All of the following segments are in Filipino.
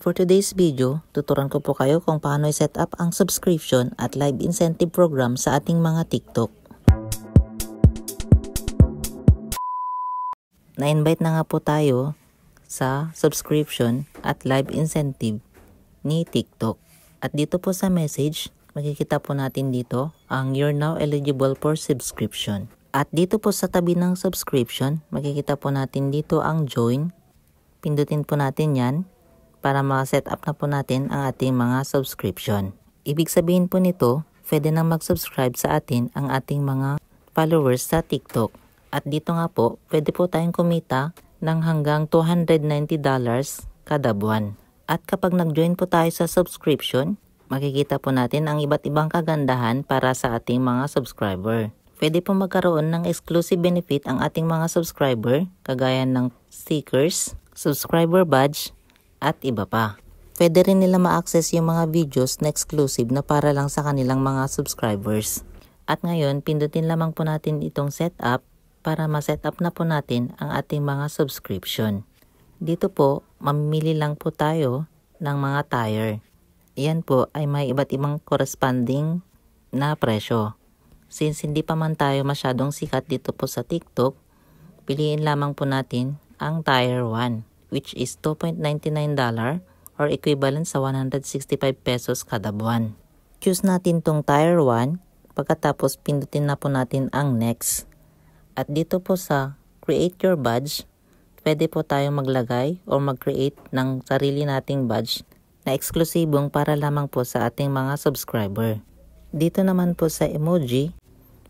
For today's video, tuturuan ko po kayo kung paano i-set up ang subscription at live incentive program sa ating mga TikTok. Na-invite na nga po tayo sa subscription at live incentive ni TikTok. At dito po sa message, makikita po natin dito ang "You're now eligible for subscription." At dito po sa tabi ng subscription, makikita po natin dito ang join. Pindutin po natin yan para ma-set up na po natin ang ating mga subscription. Ibig sabihin po nito, pwede nang mag-subscribe sa atin ang ating mga followers sa TikTok. At dito nga po, pwede po tayong kumita ng hanggang $290 kada buwan. At kapag nag-join po tayo sa subscription, makikita po natin ang iba't ibang kagandahan para sa ating mga subscriber. Pwede po magkaroon ng exclusive benefit ang ating mga subscriber, kagaya ng stickers, subscriber badge, at iba pa. Pwede rin nila ma-access yung mga videos na exclusive na para lang sa kanilang mga subscribers. At ngayon, pindutin lamang po natin itong setup para ma-set up na po natin ang ating mga subscription. Dito po, mamimili lang po tayo ng mga tier. Iyan po ay may iba't ibang corresponding na presyo. Since hindi pa man tayo masyadong sikat dito po sa TikTok, piliin lamang po natin ang tier 1. Which is $2.99 or equivalent sa 165 pesos kada buwan. Choose natin tong tier 1, pagkatapos pindutin na po natin ang next. At dito po sa create your badge, pwede po tayong maglagay o mag-create ng sarili nating badge na eksklusibong para lamang po sa ating mga subscriber. Dito naman po sa emoji,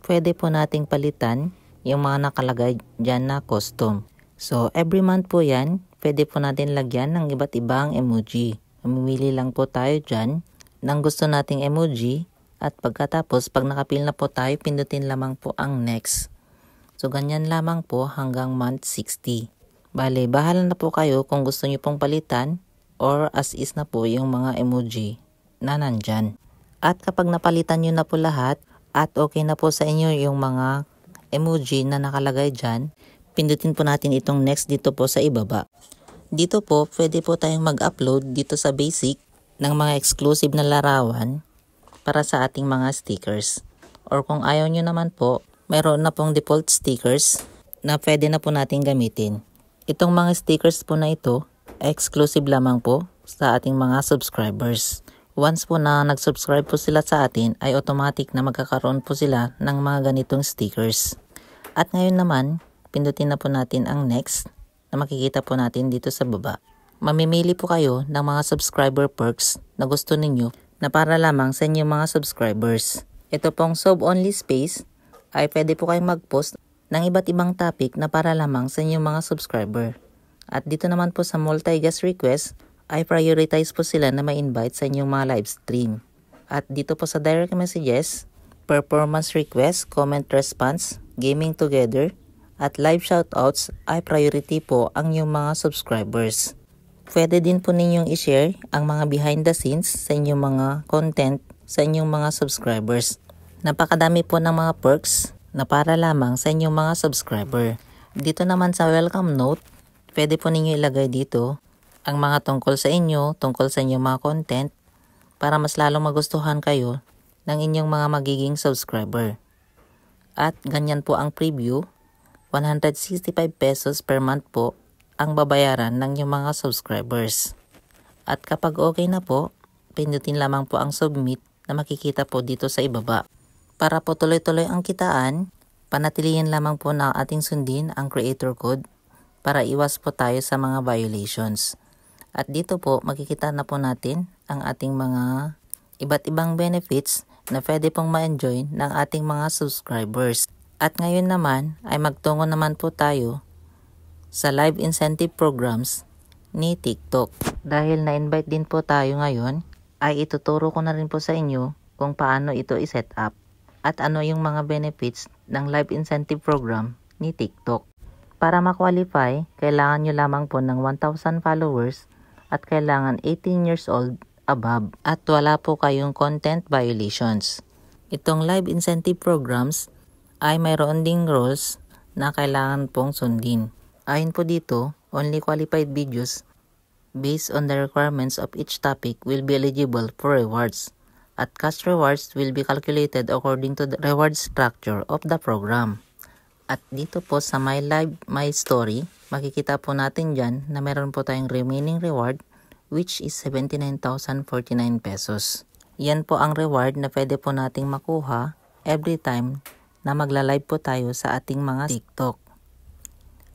pwede po nating palitan yung mga nakalagay dyan na custom. So every month po yan, pwede po natin lagyan ng iba't ibang emoji. Mamimili lang po tayo dyan ng gusto nating emoji at pagkatapos pag nakapil na po tayo, pindutin lamang po ang next. So ganyan lamang po hanggang month 60. Bale, bahala na po kayo kung gusto nyo pong palitan or as is na po yung mga emoji na nandyan. At kapag napalitan nyo na po lahat at okay na po sa inyo yung mga emoji na nakalagay dyan, pindutin po natin itong next dito po sa ibaba. Dito po, pwede po tayong mag-upload dito sa basic ng mga exclusive na larawan para sa ating mga stickers. Or kung ayaw nyo naman po, mayroon na pong default stickers na pwede na po natin gamitin. Itong mga stickers po na ito, exclusive lamang po sa ating mga subscribers. Once po na nag-subscribe po sila sa atin, ay automatic na magkakaroon po sila ng mga ganitong stickers. At ngayon naman, pindutin na po natin ang next na makikita po natin dito sa baba. Mamimili po kayo ng mga subscriber perks na gusto ninyo na para lamang sa inyong mga subscribers. Ito pong sub-only space ay pwede po kayong mag-post ng iba't ibang topic na para lamang sa inyong mga subscriber. At dito naman po sa multi-guest request ay prioritize po sila na may invite sa inyong mga live stream. At dito po sa direct messages, performance request, comment response, gaming together, at live shoutouts ay priority po ang inyong mga subscribers. Pwede din po ninyong i-share ang mga behind the scenes sa inyong mga content sa inyong mga subscribers. Napakadami po ng mga perks na para lamang sa inyong mga subscriber. Dito naman sa welcome note, pwede po ninyo ilagay dito ang mga tungkol sa inyo, tungkol sa inyong mga content para mas lalong magustuhan kayo ng inyong mga magiging subscriber. At ganyan po ang preview. 165 pesos per month po ang babayaran ng inyong mga subscribers. At kapag okay na po, pindutin lamang po ang submit na makikita po dito sa ibaba. Para po tuloy-tuloy ang kitaan, panatilihin lamang po na ating sundin ang creator code para iwas po tayo sa mga violations. At dito po makikita na po natin ang ating mga iba't ibang benefits na pwede pong ma-enjoy ng ating mga subscribers. At ngayon naman ay magtungo naman po tayo sa live incentive programs ni TikTok. Dahil na-invite din po tayo ngayon, ay ituturo ko na rin po sa inyo kung paano ito i-set up at ano yung mga benefits ng live incentive program ni TikTok. Para ma-qualify, kailangan nyo lamang po ng 1,000 followers at kailangan 18 years old above at wala po kayong content violations. Itong live incentive programs ay mayroon ding rules na kailangan pong sundin. Ayon po dito, only qualified videos based on the requirements of each topic will be eligible for rewards. At cash rewards will be calculated according to the reward structure of the program. At dito po sa My Live, My Story, makikita po natin dyan na meron po tayong remaining reward which is 79,049 pesos. Yan po ang reward na pwede po nating makuha every time na magla-live po tayo sa ating mga TikTok.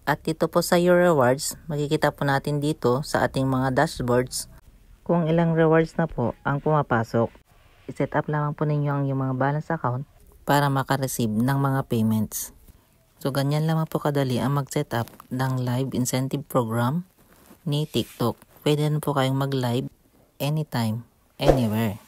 At dito po sa Your Rewards, makikita po natin dito sa ating mga dashboards kung ilang rewards na po ang pumapasok. I-set up lamang po ninyo ang yung mga balance account para makareceive ng mga payments. So ganyan lamang po kadali ang mag-set up ng live incentive program ni TikTok. Pwede na po kayong mag-live anytime, anywhere.